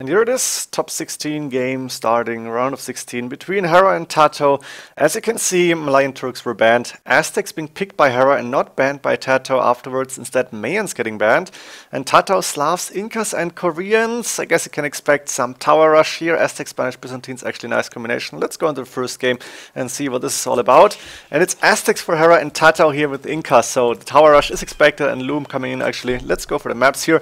And here it is, top 16 game starting, round of 16 between Hera and TaToH. As you can see, Malayan Turks were banned, Aztecs being picked by Hera and not banned by TaToH afterwards, instead Mayans getting banned. And TaToH, Slavs, Incas and Koreans. I guess you can expect some tower rush here. Aztec, Spanish, Byzantines, actually a nice combination. Let's go into the first game and see what this is all about. And it's Aztecs for Hera and TaToH here with Incas, so the tower rush is expected and Loom coming in actually. Let's go for the maps here.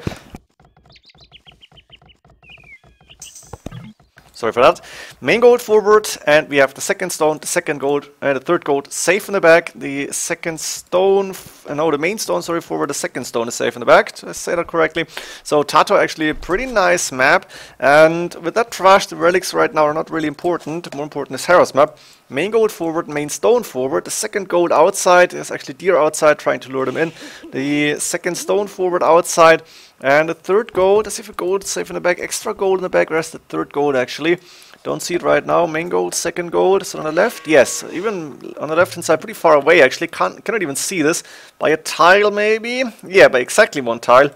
Sorry for that. Main gold forward, and we have the second stone, the second gold, the third gold safe in the back. The second stone, no, the main stone, sorry, forward. The second stone is safe in the back. Did I say that correctly? So TaToH actually a pretty nice map, and with that trash, the relics right now are not really important. More important is Hera's map. Main gold forward, main stone forward. The second gold outside is actually deer outside, trying to lure them in. The second stone forward outside. And the third gold, let's see if a gold is safe in the back, extra gold in the back, where's the third gold actually? Don't see it right now. Main gold, second gold, is it on the left? Yes, even on the left hand side, pretty far away actually, cannot even see this. By a tile maybe? Yeah, by exactly one tile.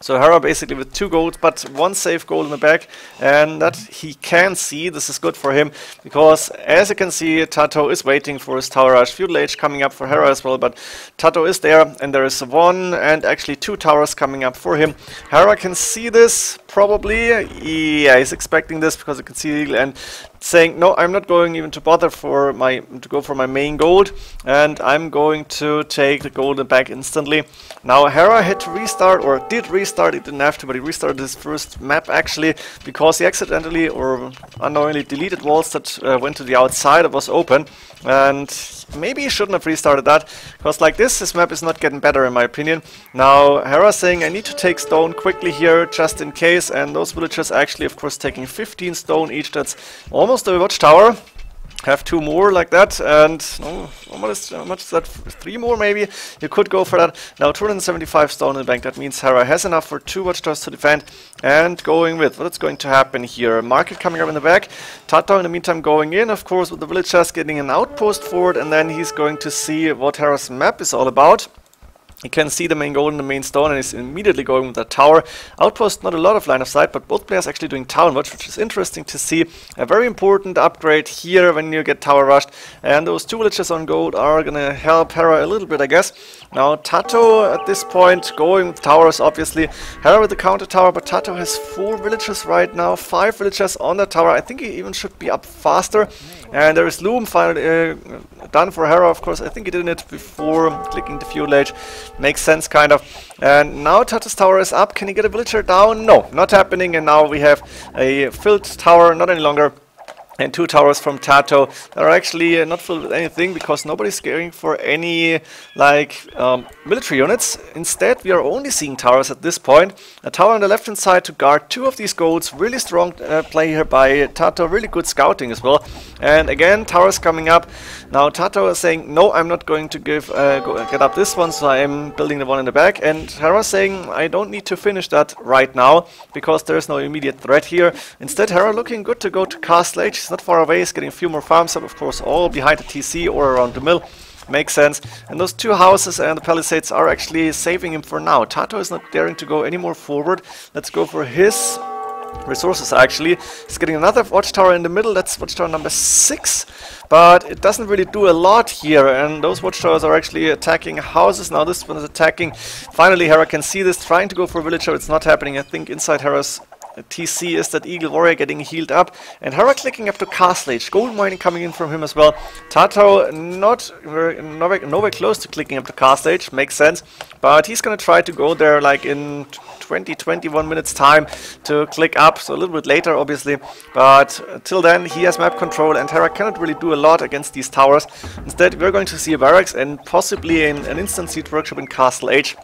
So Hera basically with 2 golds, but 1 safe gold in the back, and that he can see. This is good for him, because as you can see, TaToH is waiting for his tower rush. Feudal Age coming up for Hera as well, but TaToH is there, and there is 1 and actually 2 towers coming up for him. Hera can see this, probably. Yeah, he's expecting this, because you can see and saying, no, I'm not going even to bother to go for my main gold, and I'm going to take the gold back instantly. Now Hera had to restart, or did restart, he didn't have to, but he restarted his first map actually, because he accidentally or unknowingly deleted walls that went to the outside. It was open, and maybe he shouldn't have restarted that, because like this map is not getting better in my opinion. Now Hera saying, I need to take stone quickly here just in case, and those villagers actually of course taking 15 stone each. That's almost a watchtower. Have 2 more like that, and how much is that? 3 more maybe? You could go for that. Now 275 stone in the bank, that means Hera has enough for 2 watchtowers to defend, and going with what's going to happen here. Market coming up in the back, TaToH in the meantime going in, of course, with the villagers getting an outpost forward, and then he's going to see what Hera's map is all about. You can see the main gold and the main stone, and he's immediately going with that tower. Outpost, not a lot of line of sight, but both players actually doing town watch, which is interesting to see. A very important upgrade here when you get tower rushed. And those 2 villages on gold are going to help Hera a little bit, I guess. Now TaToH at this point going with towers, obviously. Hera with the counter tower, but TaToH has 4 villages right now, 5 villages on the tower. I think he even should be up faster. And there is Loom finally done for Hera, of course. I think he did it before clicking the Feudal Age. Makes sense, kind of. And now TaToH's tower is up. Can he get a villager down? No, not happening. And now we have a filled tower, not any longer. And 2 towers from TaToH that are actually not filled with anything, because nobody's caring for any like military units. Instead, we are only seeing towers at this point. A tower on the left hand side to guard 2 of these golds. Really strong play here by TaToH. Really good scouting as well. And again, towers coming up. Now TaToH is saying, no, I'm not going to get up this one, so I'm building the one in the back. And Hera saying, I don't need to finish that right now, because there is no immediate threat here. Instead, Hera looking good to go to Castle Age. Not far away, he's getting a few more farms up, of course, all behind the TC or around the mill. Makes sense. And those 2 houses and the palisades are actually saving him for now. TaToH is not daring to go any more forward. Let's go for his resources actually. He's getting another watchtower in the middle. That's watchtower number 6. But it doesn't really do a lot here, and those watchtowers are actually attacking houses. Now this one is attacking. Finally Hera can see this, trying to go for a villager. It's not happening. I think inside Hera's TC is that Eagle Warrior getting healed up, and Hera clicking up to Castle Age. Gold mining coming in from him as well. TaToH nowhere close to clicking up to Castle Age. Makes sense, but he's gonna try to go there like in 21 minutes time to click up, so a little bit later obviously, but till then he has map control, and Hera cannot really do a lot against these towers. Instead we're going to see a barracks and possibly an instant siege workshop in Castle Age.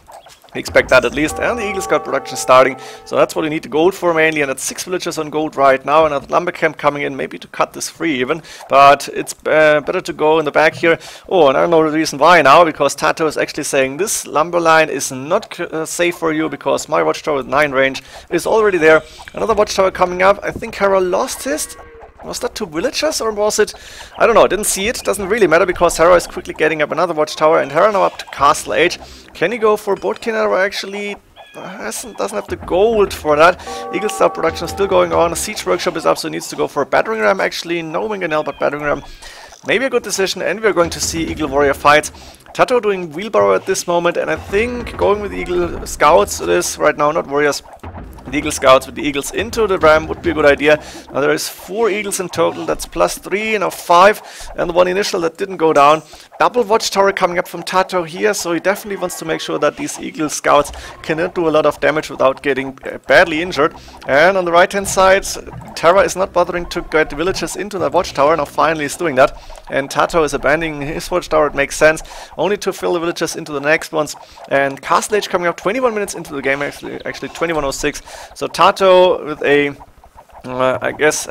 We expect that at least, and the Eagle Scout production starting, so that's what we need the gold for mainly, and that's 6 villagers on gold right now, and a lumber camp coming in, maybe to cut this free even, but it's better to go in the back here. Oh, and I know the reason why now, because TaToH is actually saying this lumber line is not safe for you, because my watchtower with 9 range is already there. Another watchtower coming up. I think Hera lost his. Was that 2 villagers, or was it? I don't know, didn't see it. Doesn't really matter, because Hera is quickly getting up another watchtower, and Hera now up to Castle Age. Can he go for Bodkin Hera actually? doesn't have the gold for that. Eagle Scout production is still going on. A Siege Workshop is up, so he needs to go for a battering ram actually. No mangonel, but battering ram. Maybe a good decision, and we're going to see Eagle Warrior fights. TaToH doing wheelbarrow at this moment, and I think going with the Eagle Scouts it is right now, not Warriors. The Eagle Scouts with the Eagles into the ram would be a good idea. Now there is 4 Eagles in total, that's +3, now 5, and the one initial that didn't go down. Double Watchtower coming up from TaToH here, so he definitely wants to make sure that these Eagle Scouts cannot do a lot of damage without getting badly injured. And on the right hand side, Hera is not bothering to get the villagers into that Watchtower, now finally is doing that. And TaToH is abandoning his Watchtower, it makes sense, only to fill the villagers into the next ones. And Castle Age coming up 21 minutes into the game, actually 21:06. So TaToH with a I guess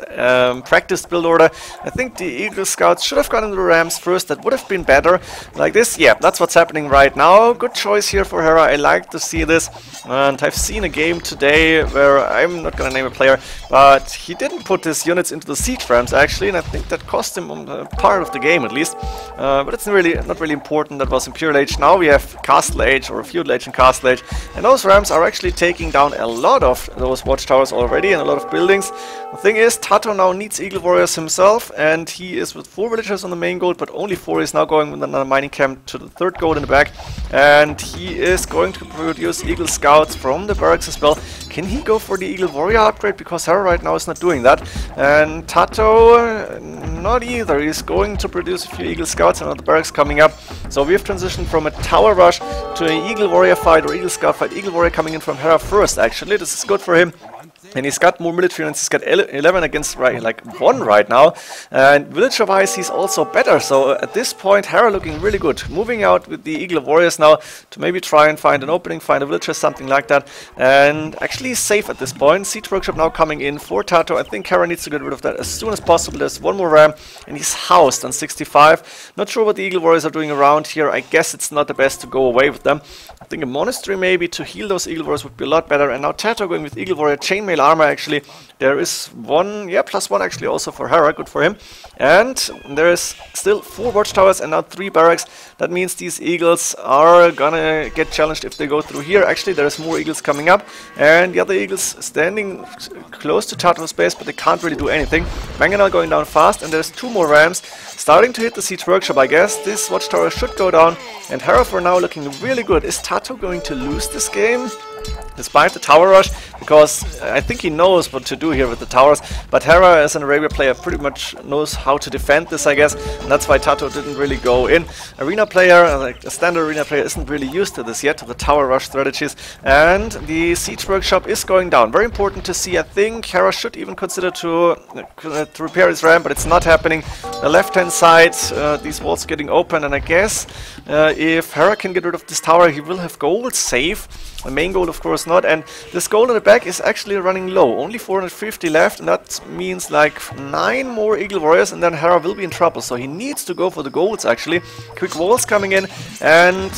practice build order. I think the Eagle Scouts should have gotten the Rams first. That would have been better. Like this, yeah, that's what's happening right now. Good choice here for Hera. I like to see this. And I've seen a game today where I'm not going to name a player, but he didn't put his units into the siege rams actually, and I think that cost him part of the game at least. But it's really not really important. That was Imperial Age. Now we have Castle Age or Feudal Age and Castle Age, and those rams are actually taking down a lot of those watchtowers already and a lot of buildings. The thing is, TaToH now needs Eagle Warriors himself, and he is with 4 villagers on the main gold, but only 4 is now going with another mining camp to the 3rd gold in the back, and he is going to produce Eagle Scouts from the barracks as well. Can he go for the Eagle Warrior upgrade? Because Hera right now is not doing that, and TaToH not either. He's going to produce a few Eagle Scouts and the barracks coming up. So we have transitioned from a tower rush to an Eagle Warrior fight or Eagle Scout fight. Eagle Warrior coming in from Hera first actually. This is good for him. And he's got more military units. He's got 11 against like 1 right now. And villager-wise, he's also better. So at this point, Hera looking really good. Moving out with the Eagle Warriors now to maybe try and find an opening, find a villager, something like that. And actually he's safe at this point. Siege Workshop now coming in for TaToH. I think Hera needs to get rid of that as soon as possible. There's 1 more ram, and he's housed on 65. Not sure what the Eagle Warriors are doing around here. I guess it's not the best to go away with them. I think a monastery maybe to heal those Eagle Warriors would be a lot better. And now TaToH going with Eagle Warrior chainmail armor actually. There is 1, yeah, +1 actually also for Hera, good for him. And there is still 4 watchtowers and now 3 barracks. That means these eagles are gonna get challenged if they go through here. Actually, there's more eagles coming up, and the other eagles standing close to TaToH's base, but they can't really do anything. Mangonel going down fast, and there's 2 more rams starting to hit the siege workshop, I guess. This watchtower should go down, and Hera for now looking really good. Is TaToH going to lose this game? Despite the tower rush, because I think he knows what to do here with the towers, but Hera as an Arabia player pretty much knows how to defend this, I guess, and that's why TaToH didn't really go in. Arena player, like a standard arena player, isn't really used to this yet, to the tower rush strategies, and the siege workshop is going down. Very important to see. I think Hera should even consider to repair his ram, but it's not happening. The left hand side, these walls getting open, and I guess if Hera can get rid of this tower, he will have gold safe. The main goal, of course, not. And this gold in the back is actually running low. Only 450 left, and that means like 9 more Eagle Warriors, and then Hera will be in trouble. So he needs to go for the golds, actually. Quick walls coming in, and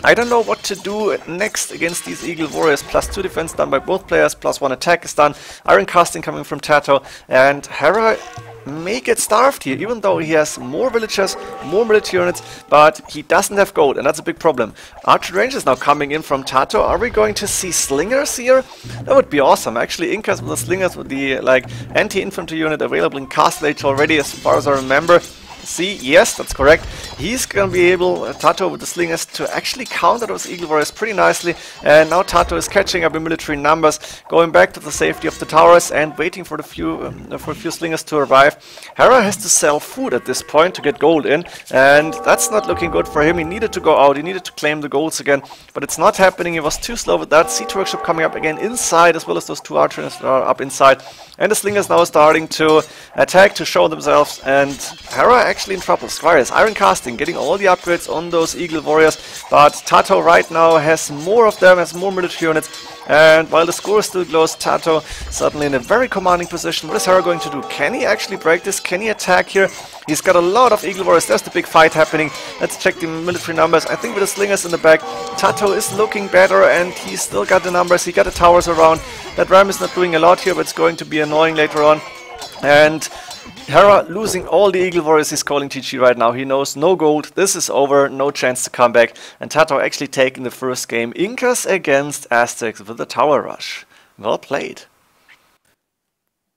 I don't know what to do next against these Eagle Warriors. +2 defense done by both players, +1 attack is done. Iron casting coming from TaToH, and Hera may get starved here, even though he has more villagers, more military units, but he doesn't have gold, and that's a big problem. Archer Rangers now coming in from TaToH. Are we going to see slingers here? That would be awesome. Actually, Incas with the slingers with the like anti-infantry unit available in Castle Age already, as far as I remember. See, yes, that's correct. He's going to be able, TaToH with the slingers, to actually counter those Eagle Warriors pretty nicely. And now TaToH is catching up in military numbers, going back to the safety of the towers and waiting for a few slingers to arrive. Hera has to sell food at this point to get gold in, and that's not looking good for him. He needed to go out, he needed to claim the golds again, but it's not happening. He was too slow with that. Siege Workshop coming up again inside, as well as those 2 archers are up inside. And the slingers now starting to attack, to show themselves, and Hera actually in trouble. Squires, Iron Casting, getting all the upgrades on those Eagle Warriors, but TaToH right now has more of them, has more military units, and while the score is still close, TaToH suddenly in a very commanding position. What is Hera going to do? Can he actually break this? Can he attack here? He's got a lot of Eagle Warriors. There's the big fight happening. Let's check the military numbers. I think with the slingers in the back, TaToH is looking better, and he's still got the numbers. He got the towers around. That ram is not doing a lot here, but it's going to be annoying later on. And Hera losing all the Eagle Warriors. He's calling GG right now. He knows no gold. This is over. No chance to come back. And TaToH actually taking the first game. Incas against Aztecs with the tower rush. Well played.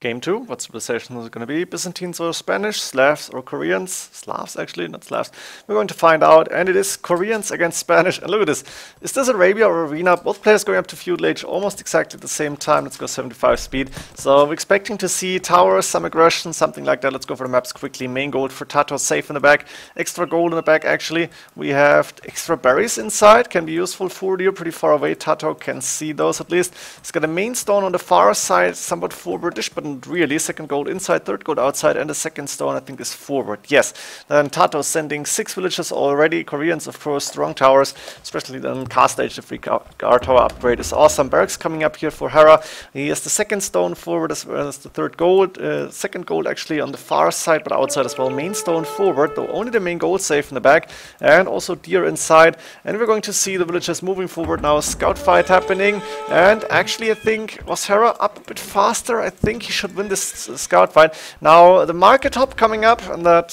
Game 2, what civilization is it going to be? Byzantines or Spanish, Slavs or Koreans? Slavs actually, not Slavs. We're going to find out, and it is Koreans against Spanish. And look at this. Is this Arabia or Arena? Both players going up to feudal age almost exactly at the same time. Let's go 75 speed. So we're expecting to see towers, some aggression, something like that. Let's go for the maps quickly. Main gold for TaToH, safe in the back. Extra gold in the back actually. We have extra berries inside. Can be useful for you pretty far away. TaToH can see those at least. It's got a main stone on the far side, somewhat forwardish, but really. Second gold inside, third gold outside, and the second stone I think is forward. Yes. Then TaToH sending 6 villages already. Koreans, of course, strong towers, especially then Castle Age, the free guard tower upgrade is awesome. Barracks coming up here for Hera. He has the second stone forward as well as the third gold. Second gold actually on the far side, but outside as well. Main stone forward, though only the main gold safe in the back, and also deer inside. And we're going to see the villages moving forward now. Scout fight happening, and actually I think was Hera up a bit faster. I think he should win this scout fight. Now the market hop coming up, and that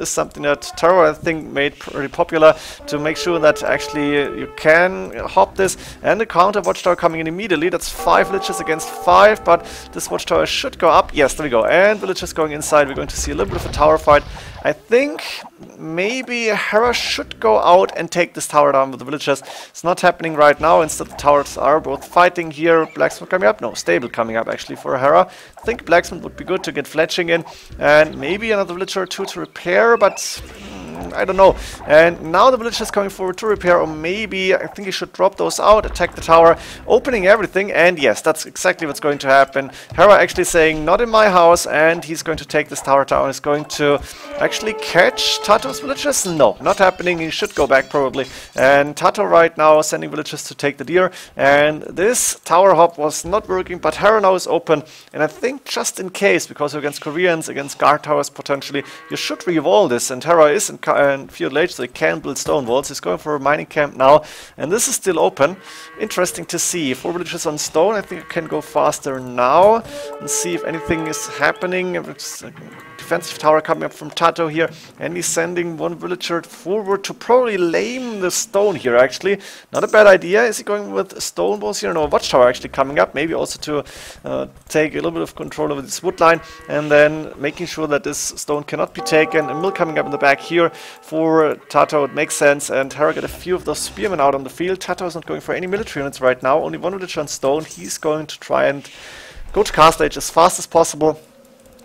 is something that TaToH I think made pretty popular to make sure that actually you can hop this, and the counter watchtower coming in immediately. That's 5 villages against 5, but this watchtower should go up. Yes, there we go. And villages going inside. We're going to see a little bit of a tower fight. I think maybe Hera should go out and take this tower down with the villagers. It's not happening right now. Instead, the towers are both fighting here. Blacksmith coming up. No, stable coming up actually for Hera. I think blacksmith would be good to get fletching in, and maybe another villager or two to repair, but I don't know. And now the village is coming forward to repair, or maybe I think he should drop those out, attack the tower, opening everything, and yes, that's exactly what's going to happen. Hera actually saying, not in my house, and he's going to take this tower down. He's going to actually catch TaToH's villages? No, not happening. He should go back probably. And TaToH right now sending villages to take the deer, and this tower hop was not working, but Hera now is open, and I think just in case, because against Koreans, against guard towers potentially, you should rewall this, and Hera is in feudal age, so he can build stone walls. He's going for a mining camp now, and this is still open. Interesting to see. 4 villages on stone. I think I can go faster now and see if anything is happening. If it's defensive tower coming up from TaToH here, and he's sending 1 villager forward to probably lame the stone here actually. Not a bad idea. Is he going with stone walls here? No, a watchtower actually coming up, maybe also to take a little bit of control over this wood line, and then making sure that this stone cannot be taken. A mill coming up in the back here for TaToH. It makes sense, and Hera got a few of those spearmen out on the field. TaToH is not going for any military units right now, only 1 villager on stone. He's going to try and go to Castle Age as fast as possible.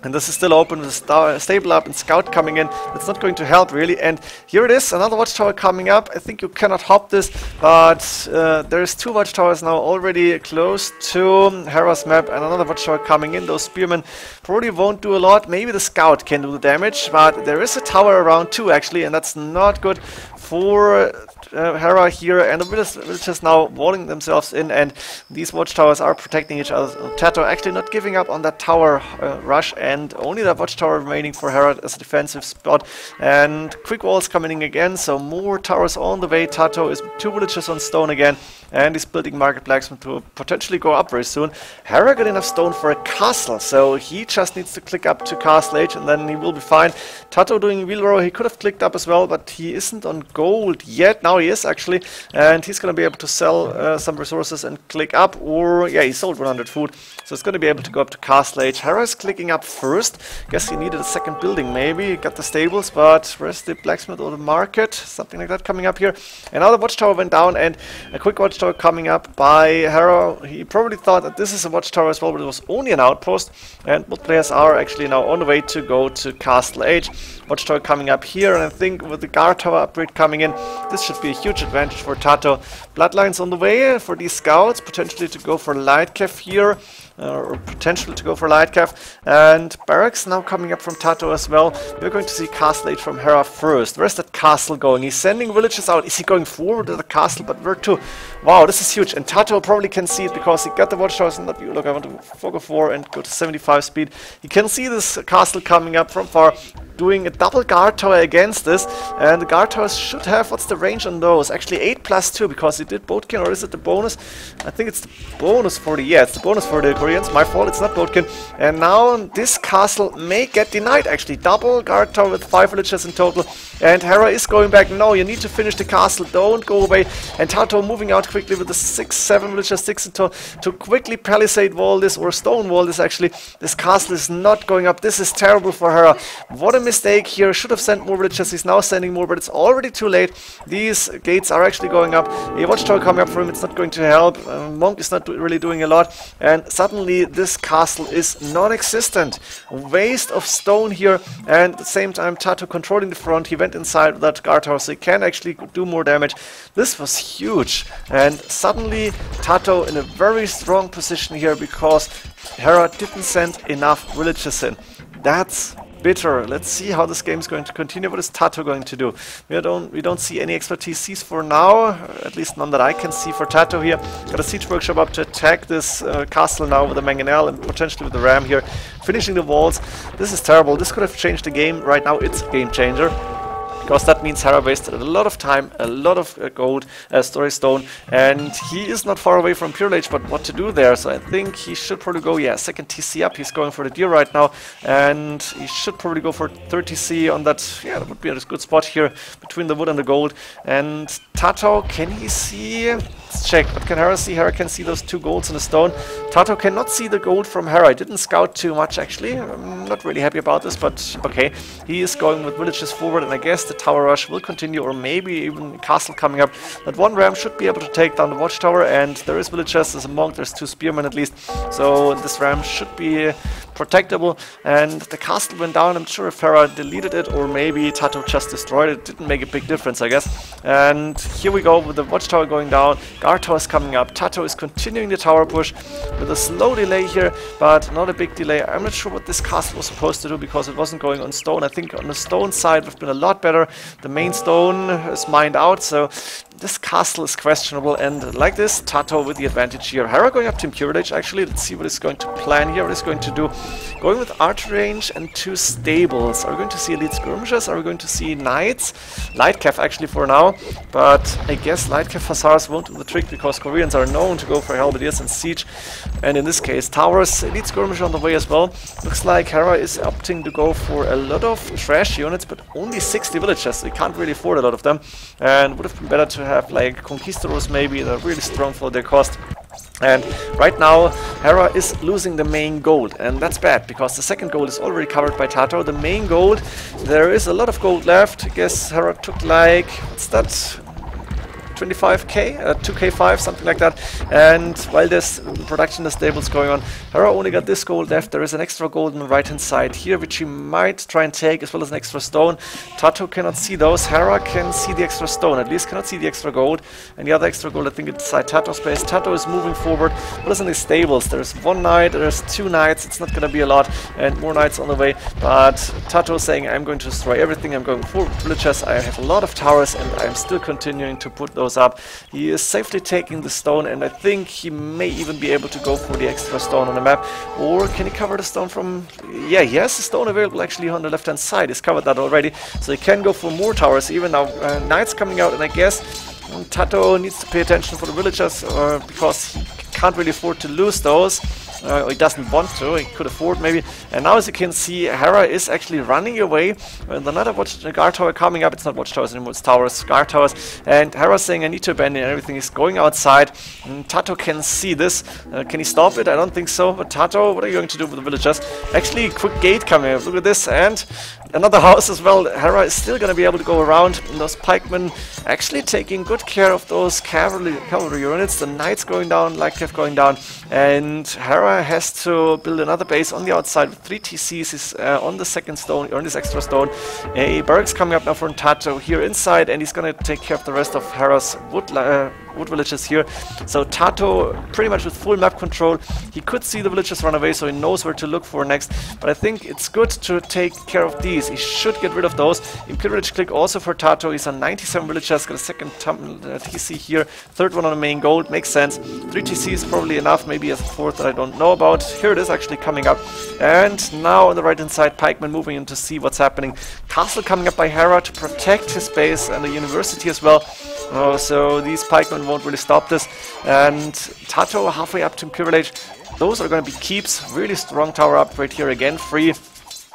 And this is still open with a stable up and scout coming in. It's not going to help really. And here it is, another watchtower coming up. I think you cannot hop this, but there's 2 watchtowers now already close to Hera's map, and another watchtower coming in. Those spearmen probably won't do a lot. Maybe the scout can do the damage, but there is a tower around too actually, and that's not good for Hera here, and the villagers now walling themselves in, and these watchtowers are protecting each other. TaToH actually not giving up on that tower rush, and only that watchtower remaining for Hera as a defensive spot. And quick walls coming in again, so more towers on the way. TaToH is 2 villagers on stone again, and he's building Market Blacksmith to potentially go up very soon. Hera got enough stone for a castle, so he just needs to click up to Castle Age, and then he will be fine. TaToH doing wheelbarrow, he could have clicked up as well, but he isn't on gold yet. Now he is actually, and he's going to be able to sell some resources and click up, or yeah, he sold 100 food, so it's going to be able to go up to Castle Age. Hera is clicking up first. Guess he needed a second building maybe. He got the stables, but where's the blacksmith or the market? Something like that coming up here. And now the watchtower went down, and a quick watchtower coming up by Hera. He probably thought that this is a watchtower as well, but it was only an outpost, and both players are actually now on the way to go to Castle Age. Watchtower coming up here, and I think with the guard tower upgrade coming in, this should be a huge advantage for TaToH. Bloodlines on the way for these scouts, potentially to go for Lightcav here, or potential to go for Lightcav, and barracks now coming up from TaToH as well. We're going to see Castle Age from Hera first. Where's that castle going? He's sending villages out. Is he going forward to the castle? But where to? Wow, this is huge, and TaToH probably can see it because he got the watchtowers in that view. Look, I want to focus 4 and go to 75 speed. You can see this castle coming up from far. doing a double guard tower against this, and the guard towers should have, what's the range on those? Actually 8+2, because he did Boatkin, or is it the bonus? I think it's the bonus for the, yeah, it's the bonus for the Koreans, my fault, it's not Boatkin. And now this castle may get denied, actually. Double guard tower with 5 villagers in total, and Hera is going back. No, you need to finish the castle, don't go away. And TaToH moving out quickly with the 6-7 villagers, 6 in total, to quickly palisade wall this, or stone wall this actually. This castle is not going up, this is terrible for Hera. What a mistake here, should have sent more villagers, he's now sending more, but it's already too late. These gates are actually going up, a watchtower coming up for him, it's not going to help. Monk is not really doing a lot, and suddenly this castle is non-existent. Waste of stone here, and at the same time TaToH controlling the front. He went inside with that guard tower, so he can actually do more damage. This was huge, and suddenly TaToH in a very strong position here because Hera didn't send enough villagers in. That's bitter. Let's see how this game is going to continue. What is TaToH going to do? We don't see any extra TCs for now, at least none that I can see for TaToH here. Got a siege workshop up to attack this castle now with a mangonel and potentially with the ram here, finishing the walls. This is terrible. This could have changed the game. Right now it's a game changer, because that means Hera wasted a lot of time, a lot of gold, story stone, and he is not far away from Pure Age, but what to do there? So I think he should probably go, yeah, second TC up. He's going for the deer right now, and he should probably go for third TC on that. Yeah, that would be a good spot here between the wood and the gold. And TaToH, can he see? Let's check. What can Hera see? Hera can see those 2 golds in the stone. TaToH cannot see the gold from Hera. I didn't scout too much actually. I'm not really happy about this, but okay. He is going with villages forward, and I guess the tower rush will continue, or maybe even castle coming up. That one ram should be able to take down the watchtower, and there is villagers, there's a monk, there's 2 spearmen at least, so this ram should be protectable. And the castle went down. I'm not sure if Hera deleted it or maybe TaToH just destroyed it. Didn't make a big difference, I guess. And here we go with the watchtower going down, guard tower is coming up. TaToH is continuing the tower push with a slow delay here, but not a big delay. I'm not sure what this castle was supposed to do because it wasn't going on stone. I think on the stone side would have been a lot better. The main stone is mined out, so this castle is questionable, and like this, TaToH with the advantage here. Hera going up to Impure Age actually. Let's see what he's going to plan here, what he's going to do. Going with archer range and 2 stables. Are we going to see elite skirmishers? Are we going to see knights? Light cav actually for now, but I guess light cav hussars won't do the trick because Koreans are known to go for halberdiers and siege, and in this case towers, elite skirmisher on the way as well. Looks like Hera is opting to go for a lot of trash units, but only 60 villagers, so he can't really afford a lot of them, and would have been better to have like conquistadors maybe that are really strong for their cost. And right now Hera is losing the main gold, and that's bad because the second gold is already covered by TaToH. The main gold, there is a lot of gold left. I guess Hera took like, what's that? 25k, 2k5, something like that. And while there's production in the stables going on, Hera only got this gold left. There is an extra gold on the right hand side here, which he might try and take, as well as an extra stone. TaToH cannot see those. Hera can see the extra stone, at least cannot see the extra gold. And the other extra gold, I think it's inside TaToH space. TaToH is moving forward. What is in the stables? There's 1 knight, there's 2 knights. It's not going to be a lot, and more knights on the way. But TaToH saying, I'm going to destroy everything. I'm going forward with villagers. I have a lot of towers, and I'm still continuing to put those up. He is safely taking the stone, and I think he may even be able to go for the extra stone on the map. Or can he cover the stone from... Yeah, he has the stone available actually on the left hand side. He's covered that already, so he can go for more towers. Even now knights coming out, and I guess TaToH needs to pay attention for the villagers because he can't really afford to lose those. Or he doesn't want to, he could afford maybe. And now as you can see, Hera is actually running away with another guard tower coming up. It's not watchtowers anymore, it's towers, guard towers. And Hera saying, I need to abandon everything. He's going outside. And TaToH can see this. Can he stop it? I don't think so. But TaToH, what are you going to do with the villagers? Actually, quick gate coming up. Look at this. And another house as well. Hera is still going to be able to go around. And those pikemen actually taking good care of those cavalry units. The knights going down, light cav going down. And Hera has to build another base on the outside with 3 TCs. He's on the second stone, or on this extra stone. A barracks coming up now from TaToH here inside, and he's going to take care of the rest of Hera's wood wood villages here. So TaToH pretty much with full map control. He could see the villagers run away, so he knows where to look for next. But I think it's good to take care of these. He should get rid of those. Imperial Village click also for TaToH. He's on 97 villagers, got a second TC here, third one on the main gold, makes sense. 3 TC is probably enough, maybe a fourth that I don't know about. Here it is actually coming up. And now on the right hand side, pikemen moving in to see what's happening. Castle coming up by Hera to protect his base and the university as well. So these pikemen won't really stop this. And TaToH halfway up to Imperial Village. Those are going to be keeps. Really strong tower upgrade here again, free.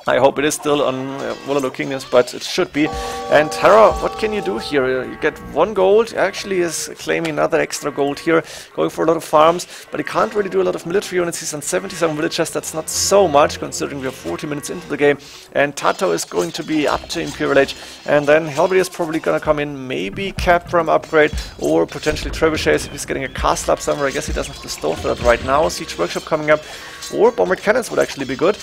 I hope it is still on Warlord Kingdoms, but it should be. And Hera, what can you do here? You get 1 gold, actually is claiming another extra gold here, going for a lot of farms, but he can't really do a lot of military units. He's on 77 villages, that's not so much, considering we are 40 minutes into the game. And TaToH is going to be up to Imperial Age, and then Hellblade is probably going to come in, maybe Capram upgrade, or potentially Trebuchets if he's getting a castle up somewhere. I guess he doesn't have the stone for that right now. Siege Workshop coming up. Or Bombered Cannons would actually be good.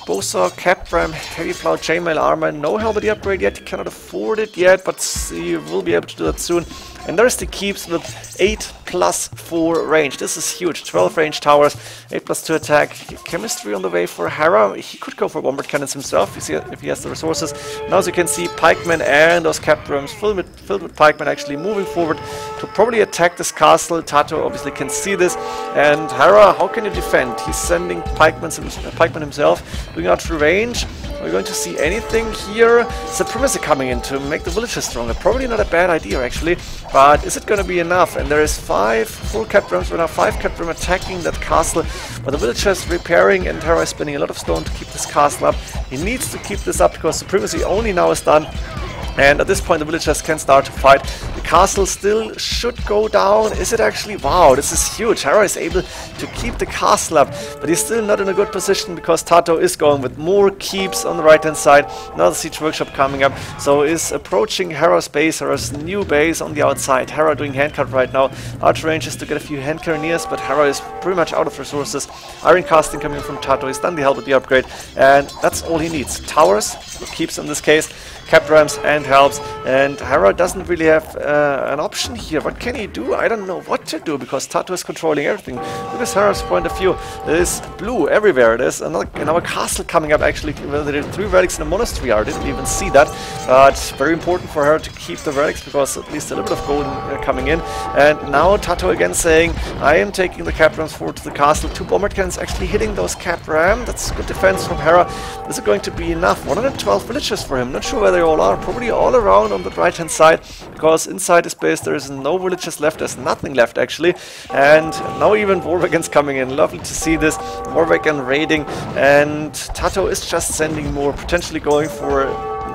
Bosa, Capram, Heavy Plow, Chainmail Armor, no Hellblade upgrade yet, he cannot afford it yet, but he will be able to do that soon. And there's the keeps with 8+4 range. This is huge. 12 range towers, 8+2 attack. Chemistry on the way for Hera. He could go for Bombered Cannons himself if he has the resources. Now as you can see, pikemen and those caprams filled with pikemen actually moving forward to probably attack this castle. TaToH obviously can see this. And Hera, how can you defend? He's sending pikemen himself, doing out through range. Are we going to see anything here? Supremacy coming in to make the villagers stronger. Probably not a bad idea actually, but is it going to be enough? And there is 5 full caprams right now, 5 capram attacking that castle, but the villagers repairing, and Hera is spending a lot of stone to keep this castle up. He needs to keep this up because Supremacy only now is done. And at this point the villagers can start to fight. The castle still should go down. Is it actually? Wow, this is huge. Hera is able to keep the castle up, but he's still not in a good position because TaToH is going with more keeps on the right hand side. Another Siege Workshop coming up. So is approaching Hera's base, Hera's new base on the outside. Hera doing handcut right now. Archer ranges to get a few hand carriers, but Hera is pretty much out of resources. Iron casting coming from TaToH. He's done the help with the upgrade, and that's all he needs. Towers, keeps in this case, caprams and helps, and Hera doesn't really have an option here. What can he do? I don't know what to do because TaToH is controlling everything. Look at Hera's point of view. There's blue everywhere. There's another castle coming up actually. There are 3 relics in the monastery are. I didn't even see that. But very important for her to keep the relics because at least a little bit of gold coming in. And now TaToH again saying, I am taking the caprams forward to the castle. 2 Bombered Cannons actually hitting those capram. That's good defense from Hera. Is it going to be enough? 112 villages for him. Not sure where they all are. Probably all around on the right hand side because inside his base there is no villages left. There's nothing left actually. And now even Warwagon's coming in. Lovely to see this. Warwagon raiding, and TaToH is just sending more, potentially going for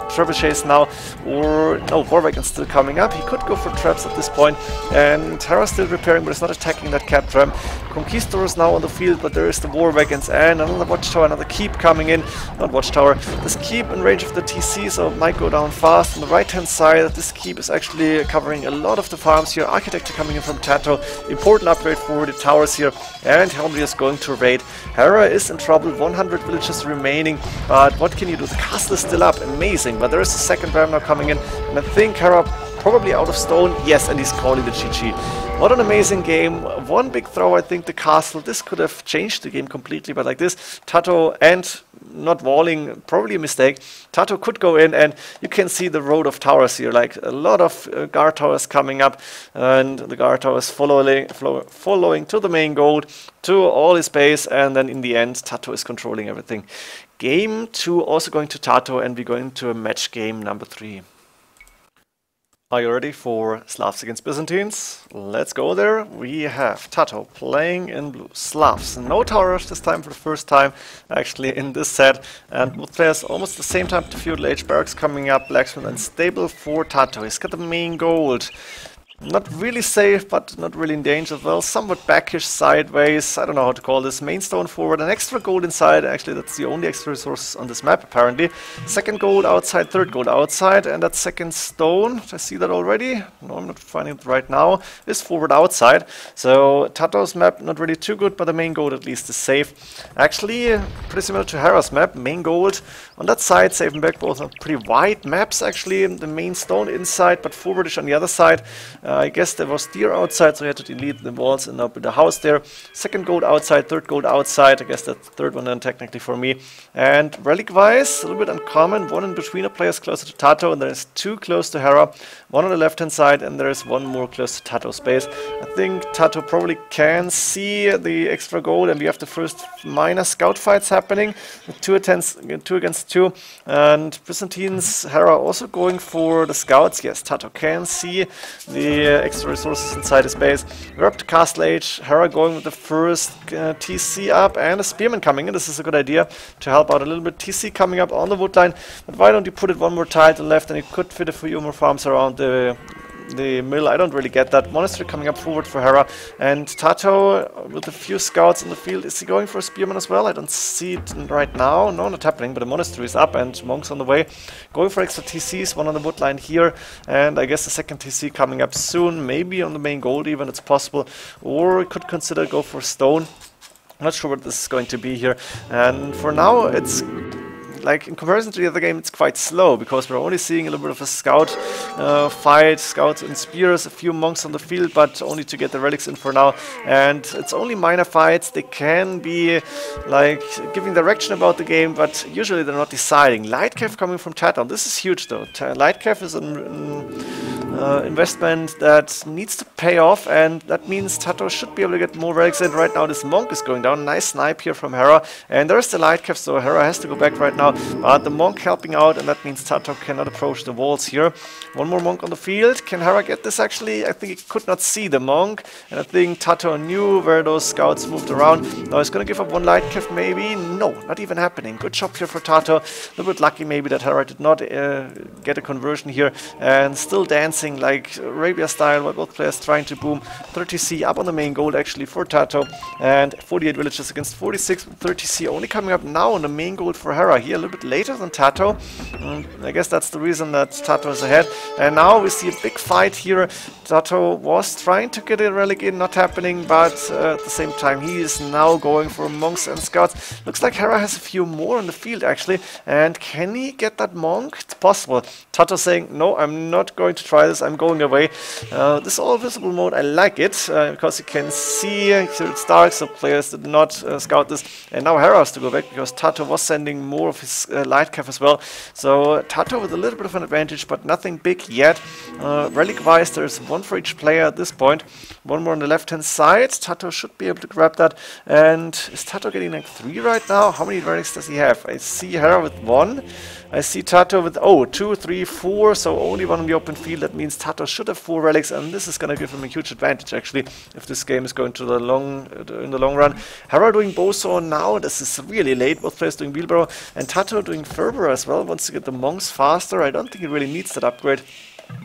trebuchets now, or no, Warwagon's still coming up. He could go for traps at this point, and Hera's still repairing, but it's not attacking that capram. Conquistadors now on the field, but there is the Warwagons and another watchtower, another keep coming in. Not watchtower, this keep in range of the TC, so it might go down fast. On the right hand side, this keep is actually covering a lot of the farms here. Architecture coming in from TaToH, important upgrade for the towers here, and Hellblade is going to raid. Hera is in trouble, 100 villages remaining, but what can you do? The castle is still up, amazing. But there is a second ram now coming in, and I think Hera probably out of stone. Yes, and he's calling the GG. What an amazing game. One big throw, I think, the castle. This could have changed the game completely, but like this, TaToH and not walling, probably a mistake. TaToH could go in, and you can see the road of towers here, like a lot of guard towers coming up, and the guard towers following to the main gold, to all his base, and then in the end, TaToH is controlling everything. Game 2 also going to TaToH, and we're going to a match game number 3. Are you ready for Slavs against Byzantines? Let's go there. We have TaToH playing in blue. Slavs, no tower rush this time for the first time actually in this set, and both players almost the same time to feudal age. Barracks coming up, blacksmith and stable for TaToH. He's got the main gold. Not really safe, but not really in danger as well. Somewhat backish, sideways. I don't know how to call this. Main stone forward, an extra gold inside. Actually, that's the only extra resource on this map, apparently. Second gold outside, third gold outside. And that second stone, I see that already. No, I'm not finding it right now. Is forward outside. So, TaToH's map, not really too good, but the main gold at least is safe. Actually, pretty similar to Hera's map. Main gold on that side, safe and back, both are pretty wide maps actually. The main stone inside, but forwardish on the other side. I guess there was deer outside, so you had to delete the walls and up with the house there. Second gold outside, third gold outside. I guess that's the third one then technically for me. And relic-wise, a little bit uncommon. One in between a players closer to TaToH, and there's two close to Hera. One on the left-hand side, and there's one more close to TaToH space. I think TaToH probably can see the extra gold, and we have the first minor scout fights happening with 2 against 2. And Byzantines, Hera also going for the scouts. Yes, TaToH can see the extra resources inside his base. We're up to Castle Age. Hera going with the first TC up, and a spearman coming in. This is a good idea to help out a little bit. TC coming up on the wood line, but why don't you put it one more tile to the left, and you could fit a few more farms around the mill. I don't really get that. Monastery coming up forward for Hera, and TaToH with a few scouts in the field. Is he going for a spearman as well? I don't see it right now. No, not happening, but the monastery is up and monks on the way. Going for extra TCs, one on the wood line here, and I guess the second TC coming up soon, maybe on the main gold even, it's possible, or could consider go for stone. I'm not sure what this is going to be here, and for now it's like in comparison to the other game, it's quite slow because we're only seeing a little bit of a scout fight, scouts and spears, a few monks on the field, but only to get the relics in for now. And it's only minor fights. They can be like giving direction about the game, but usually they're not deciding. Lightcav coming from TaToH. This is huge though. Lightcav is an investment that needs to pay off, and that means TaToH should be able to get more relics in. Right now this monk is going down. Nice snipe here from Hera, and there's the Lightcav, so Hera has to go back right now. But the monk helping out, and that means TaToH cannot approach the walls here. One more monk on the field. Can Hera get this actually? I think he could not see the monk, and I think TaToH knew where those scouts moved around. Now he's going to give up one Lightcav maybe. No, not even happening. Good job here for TaToH. A little bit lucky maybe that Hera did not get a conversion here, and still dancing like Arabia style while both players trying to boom. 30C up on the main gold actually for TaToH, and 48 villages against 46. 30C only coming up now on the main gold for Hera here, a little bit later than TaToH. I guess that's the reason that TaToH is ahead. And now we see a big fight here. TaToH was trying to get a relic in, not happening, but at the same time he is now going for monks and scouts. Looks like Hera has a few more on the field actually, and can he get that monk? It's possible. TaToH saying, no, I'm not going to try this, I'm going away. This all visible mode, I like it, because you can see here it's dark, so players did not scout this. And now Hera has to go back because TaToH was sending more of his Lightcav as well. So TaToH with a little bit of an advantage, but nothing big yet. Relic-wise, there's one for each player at this point. One more on the left-hand side. TaToH should be able to grab that. And is TaToH getting like 3 right now? How many relics does he have? I see Hera with 1. I see TaToH with 2, 3, 4, so only one on the open field. That means TaToH should have 4 relics, and this is going to give him a huge advantage actually if this game is going to the in the long run. Hera doing Boso now. This is really late. Both players doing wheelbarrow, and TaToH doing Fervor as well. Wants to get the monks faster. I don't think he really needs that upgrade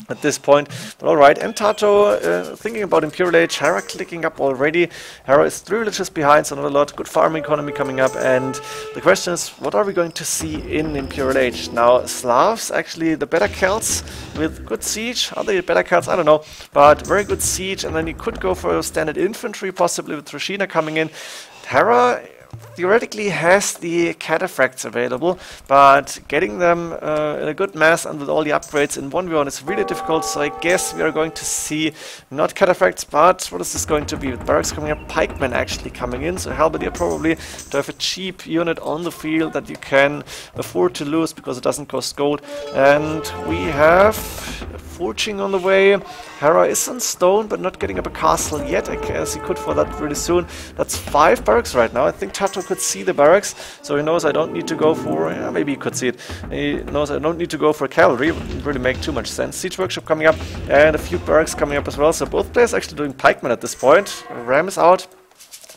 at this point, but alright. And TaToH thinking about Imperial Age. Hera clicking up already. Hera is 3 villages behind, so not a lot. Good farming economy coming up, and the question is, what are we going to see in Imperial Age? Now, Slavs, actually the better Celts with good siege. Are they better Celts? I don't know, but very good siege, and then you could go for standard infantry, possibly with Ro16 coming in. Hera theoretically has the cataphracts available, but getting them in a good mass and with all the upgrades in 1v1 is really difficult, so I guess we are going to see not cataphracts, but what is this going to be? With barracks coming up, pikemen actually coming in, so Halberdier probably to have a cheap unit on the field that you can afford to lose because it doesn't cost gold. And we have forging on the way. Hera is on stone, but not getting up a castle yet. I guess he could for that really soon. That's 5 barracks right now. I think TaToH could see the barracks, so he knows I don't need to go for... Yeah, maybe he could see it. He knows I don't need to go for cavalry. It wouldn't really make too much sense. Siege workshop coming up, and a few barracks coming up as well. So both players actually doing pikemen at this point. Ram is out.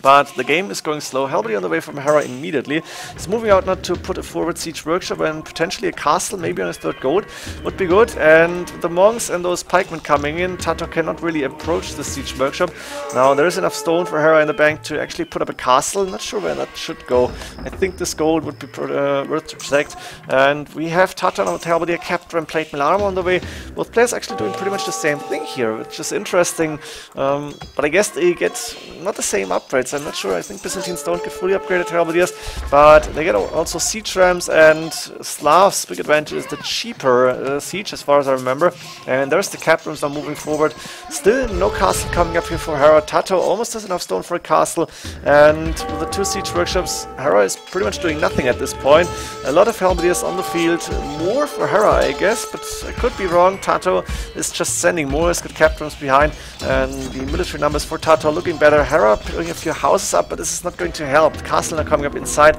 But the game is going slow. Halberdier on the way from Hera immediately. He's moving out not to put a forward siege workshop, and potentially a castle, maybe on his 3rd gold, would be good. And the monks and those pikemen coming in, TaToH cannot really approach the siege workshop. Now there is enough stone for Hera in the bank to actually put up a castle. Not sure where that should go. I think this gold would be worth to protect. And we have TaToH and Halberdier, Captor and plate mail armor on the way. Both players actually doing pretty much the same thing here, which is interesting. But I guess they get not the same upgrades. upgrades. I'm not sure, I think Byzantines don't get fully upgraded halberdiers, but they get also siege rams, and Slavs' big advantage is the cheaper siege, as far as I remember. And there's the cap rooms now moving forward. Still no castle coming up here for Hera. TaToH almost has enough stone for a castle, and with the 2 siege workshops, Hera is pretty much doing nothing at this point. A lot of halberdiers on the field, more for Hera, I guess, but I could be wrong. TaToH is just sending more. He's got cap rooms behind, and the military numbers for TaToH looking better. Hera putting a few houses up, but this is not going to help. The castle now coming up inside.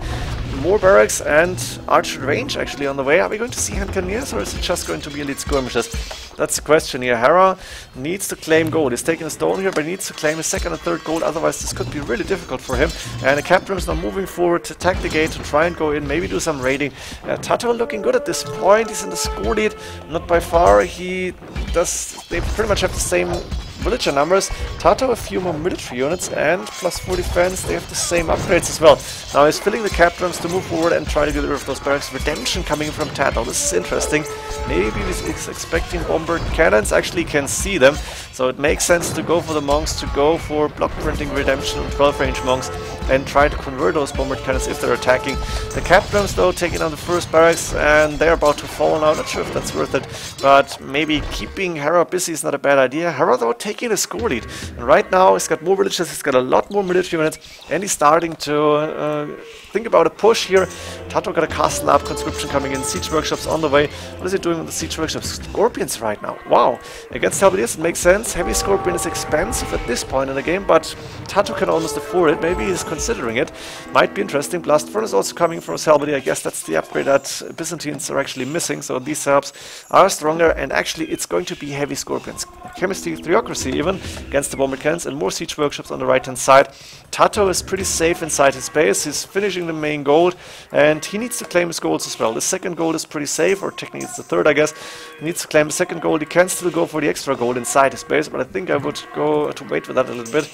More barracks and archery range actually on the way. Are we going to see hand cannoneers, or is it just going to be elite skirmishes? That's the question here. Hera needs to claim gold. He's taking a stone here, but he needs to claim his 2nd and 3rd gold, otherwise this could be really difficult for him. And the captain is now moving forward to attack the gate, to try and go in, maybe do some raiding. TaToH looking good at this point. He's in the score lead, not by far. They pretty much have the same villager numbers. TaToH a few more military units and +4 defense. They have the same upgrades as well. Now he's filling the cap drums to move forward and try to get rid of those barracks. Redemption coming from TaToH. This is interesting. Maybe he's expecting bomber cannons. Actually can see them, so it makes sense to go for the monks, to go for block printing redemption and 12 range monks, and try to convert those bomber cannons if they're attacking. The cap drums though taking on the first barracks, and they're about to fall now. Not sure if that's worth it, but maybe keeping Hera busy is not a bad idea. Hera though taking a score lead, and right now he's got more villages, he's got a lot more military units, and he's starting to think about a push here. TaToH got a castle up, conscription coming in, siege workshops on the way. What is he doing with the siege workshops? Scorpions right now. Wow. Against halberdiers it makes sense. Heavy scorpion is expensive at this point in the game, but TaToH can almost afford it. Maybe he's considering it. Might be interesting. Blast furnace also coming from his halberdier. I guess that's the upgrade that Byzantines are actually missing, so these setups are stronger, and actually it's going to be heavy scorpions. Chemistry, theocracy even, against the bomber cannons, and more siege workshops on the right hand side. TaToH is pretty safe inside his base. He's finishing the main gold, and he needs to claim his golds as well. The 2nd gold is pretty safe, or technically it's the 3rd, I guess. He needs to claim the 2nd gold. He can still go for the extra gold inside his base, but I think I would go to wait with that a little bit.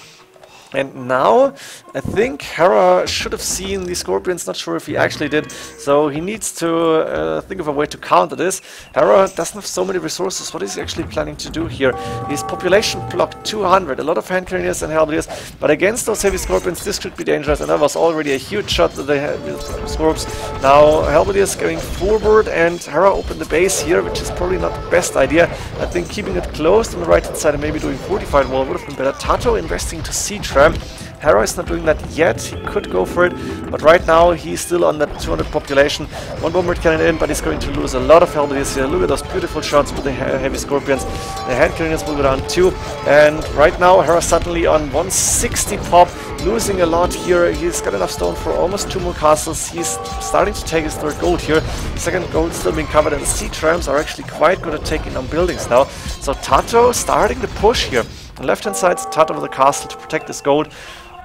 And now, I think Hera should have seen the scorpions, not sure if he actually did, so he needs to think of a way to counter this. Hera doesn't have so many resources. What is he actually planning to do here? His population blocked 200, a lot of hand cannoneers and halberdiers, but against those heavy scorpions this could be dangerous, and that was already a huge shot that they had with scorps. Now halberdiers going forward, and Hera opened the base here, which is probably not the best idea. I think keeping it closed on the right hand side and maybe doing fortified wall would have been better. TaToH investing to siege ram. Hera is not doing that yet. He could go for it, but right now he's still on that 200 population. 1 bomber cannon in, but he's going to lose a lot of halberdiers here. Look at those beautiful shots with the heavy scorpions. The hand cannons will go down too, and right now Hera suddenly on 160 pop, losing a lot here. He's got enough stone for almost 2 more castles. He's starting to take his 3rd gold here. 2nd gold still being covered, and the siege rams are actually quite good at taking on buildings now. So TaToH starting the push here. On the left hand side, TaToH with the castle to protect this gold.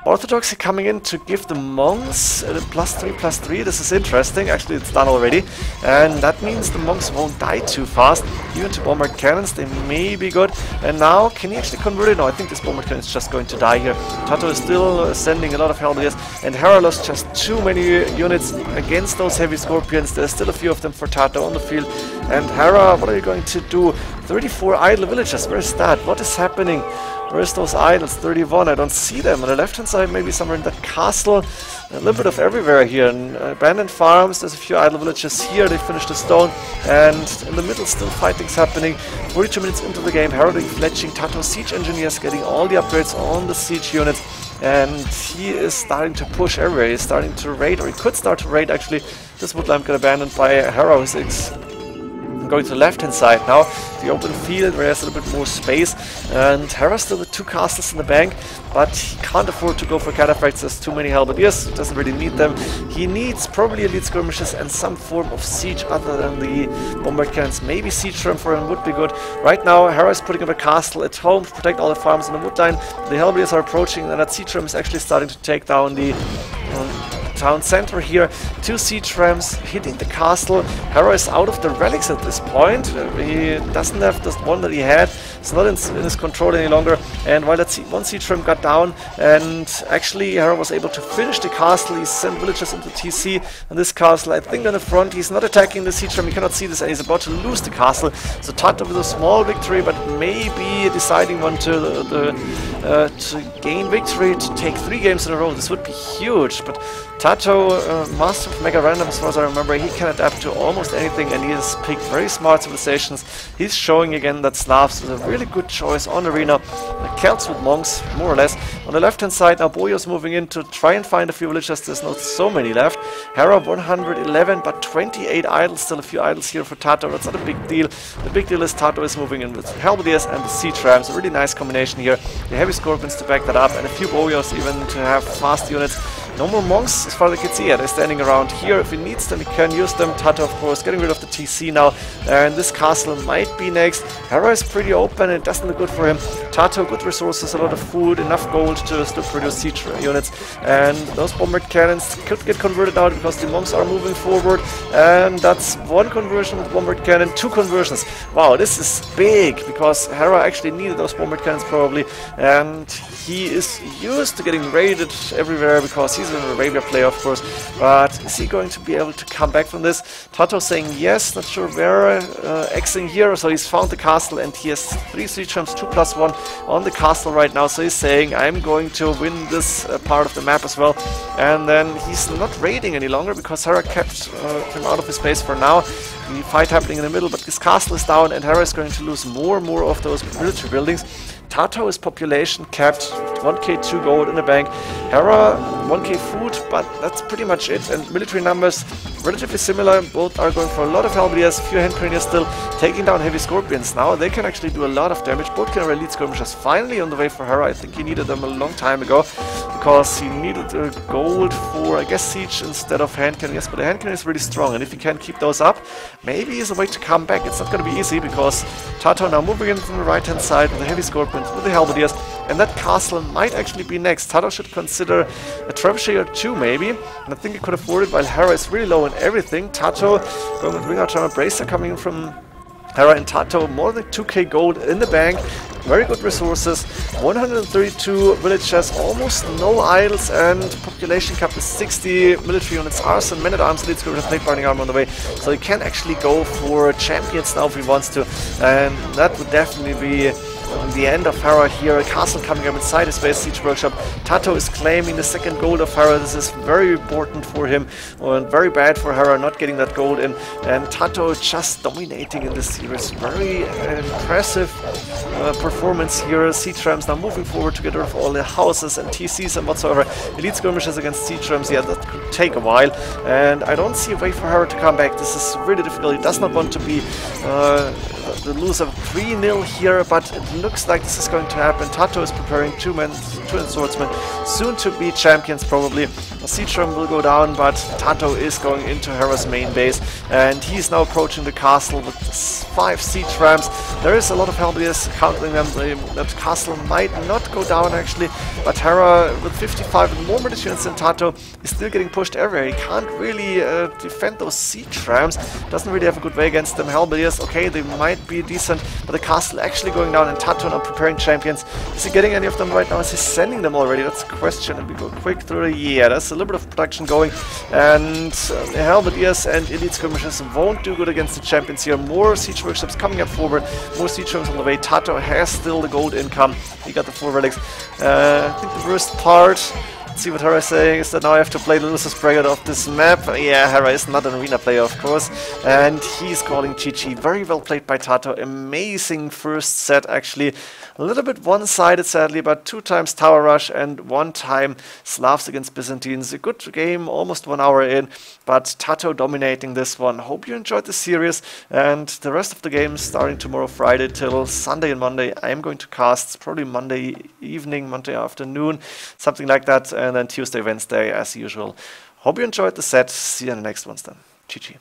Orthodoxy coming in to give the monks +3/+3. This is interesting. Actually, it's done already, and that means the monks won't die too fast. Even to bombard cannons, they may be good. And now, can he actually convert it? No, I think this bombard cannon is just going to die here. TaToH is still sending a lot of halberdiers, and Hera lost just too many units against those heavy scorpions. There's still a few of them for TaToH on the field. And Hera, what are you going to do? 34 idle villagers. Where's that? What is happening? Where's those idols? 31. I don't see them. On the left hand side, maybe somewhere in that castle. A little bit of everywhere here. And abandoned farms, there's a few idle villages here. They finished the stone. And in the middle, still fighting's happening. 42 minutes into the game, Hera fletching TaToH siege engineers, getting all the upgrades on the siege units. And he is starting to push everywhere. He's starting to raid, or he could start to raid actually. This woodland got abandoned by Hera, who's going to the left hand side now, the open field where there's a little bit more space, and Hera still with 2 castles in the bank, but he can't afford to go for cataphracts. There's too many halberdiers, he doesn't really need them. He needs probably elite skirmishes and some form of siege other than the bombard cannons. Maybe siege ram for him would be good. Right now Hera is putting up a castle at home to protect all the farms in the wood line. The halberdiers are approaching, and that siege ram is actually starting to take down the town center here. 2 siege rams hitting the castle. Hera is out of the relics at this point. He doesn't have the one that he had. It's not in his control any longer. And while that 1 siege ram got down, and actually Hera was able to finish the castle, he sent villagers into TC on this castle. I think on the front he's not attacking the siege ram. You cannot see this, and he's about to lose the castle. So TaToH with a small victory, but maybe deciding one to the to gain victory, to take 3 games in a row. This would be huge, but TaToH, master of Mega Random, as far as I remember, he can adapt to almost anything, and he has picked very smart civilizations. He's showing again that Slavs is a really good choice on Arena. Celts with monks, more or less. On the left hand side, now Boyo's moving in to try and find a few villages. There's not so many left. Hera 111, but 28 idols, still a few idols here for TaToH. That's not a big deal. The big deal is TaToH is moving in with Halberdiers and the Siege Rams. A really nice combination here. The Heavy Scorpions to back that up, and a few Boyos even to have fast units. No more monks, as far as I can see. Yeah, they're standing around here. If he needs them, he can use them. TaToH, of course, getting rid of the TC now. And this castle might be next. Hera is pretty open, and it doesn't look good for him. TaToH, good resources, a lot of food, enough gold to still produce siege units. And those bombard cannons could get converted now because the monks are moving forward. And that's 1 conversion with bombard cannon, 2 conversions. Wow, this is big, because Hera actually needed those bombard cannons probably. And he is used to getting raided everywhere because he's an Arabia player, of course. But is he going to be able to come back from this? TaToH saying yes, not sure where, Xing here. So he's found the castle, and he has 3 siege rams, 2+1 on the castle right now. So he's saying, I'm going to win this part of the map as well. And then he's not raiding any longer because Hera kept him out of his base for now. The fight happening in the middle, but this castle is down, and Hera is going to lose more and more of those military buildings. TaToH is population capped, 1k 2 gold in the bank. Hera 1k food, but that's pretty much it. And military numbers relatively similar. Both are going for a lot of Halberdiers, few hand cannoneers still, taking down heavy scorpions. Now they can actually do a lot of damage. Both can elite skirmishers finally on the way for Hera. I think he needed them a long time ago because he needed gold for, I guess, siege instead of hand cannon. Yes, but the hand cannon is really strong, and if he can keep those up, maybe he's a way to come back. It's not going to be easy because TaToH now moving in from the right hand side with the heavy scorpions, with the Halberdiers, and that castle might actually be next. TaToH should consider a trebuchet or 2 maybe, and I think he could afford it while Hera is really low in everything. TaToH going with Wing Archer Bracer coming in from Hera, and TaToH more than 2k gold in the bank. Very good resources, 132 villages, almost no idols, and population cap is 60 military units, arson, men-at-arms, elite skirmishers, plate binding armor on the way. So he can actually go for champions now if he wants to, and that would definitely be the end of Hera here. A castle coming up inside his base, siege workshop. TaToH is claiming the 2nd gold of Hera. This is very important for him, and very bad for Hera not getting that gold in. And TaToH just dominating in this series. Very impressive performance here. Siege rams now moving forward to get rid of all the houses and TCs and whatsoever. Elite skirmishers against siege rams, yeah, that could take a while. And I don't see a way for Hera to come back. This is really difficult. He does not want to be the loser 3-0 here, but it looks like this is going to happen. TaToH is preparing 2 swordsmen, soon to be champions probably. A siege ram will go down, but TaToH is going into Hera's main base, and he's now approaching the castle with 5 siege rams. There is a lot of Halberdiers countering them. That castle might not go down actually, but Hera with 55 and more military units than TaToH is still getting pushed everywhere. He can't really defend those siege rams. Doesn't really have a good way against them. Halberdiers, okay, they might be decent, but the castle actually going down, and TaToH now preparing champions. Is he getting any of them right now? Is he sending them already? That's the question. And we go quick through the... Yeah, there's a little bit of production going, and the Halberdiers and elite skirmishers won't do good against the champions here. More siege workshops coming up forward, more siege rams on the way. TaToH has still the gold income. He got the 4 relics. I think the worst part, let's see what Hera is saying, is that now I have to play the loser's bracket of this map. Yeah, Hera is not an arena player, of course, and he's calling GG. Very well played by TaToH. Amazing first set, actually. A little bit one-sided, sadly, but 2 times Tower Rush and 1 time Slavs against Byzantines. A good game, almost 1 hour in, but TaToH dominating this one. Hope you enjoyed the series, and the rest of the games starting tomorrow, Friday, till Sunday and Monday. I am going to cast probably Monday evening, Monday afternoon, something like that, and then Tuesday, Wednesday, as usual. Hope you enjoyed the set. See you in the next ones then. GG.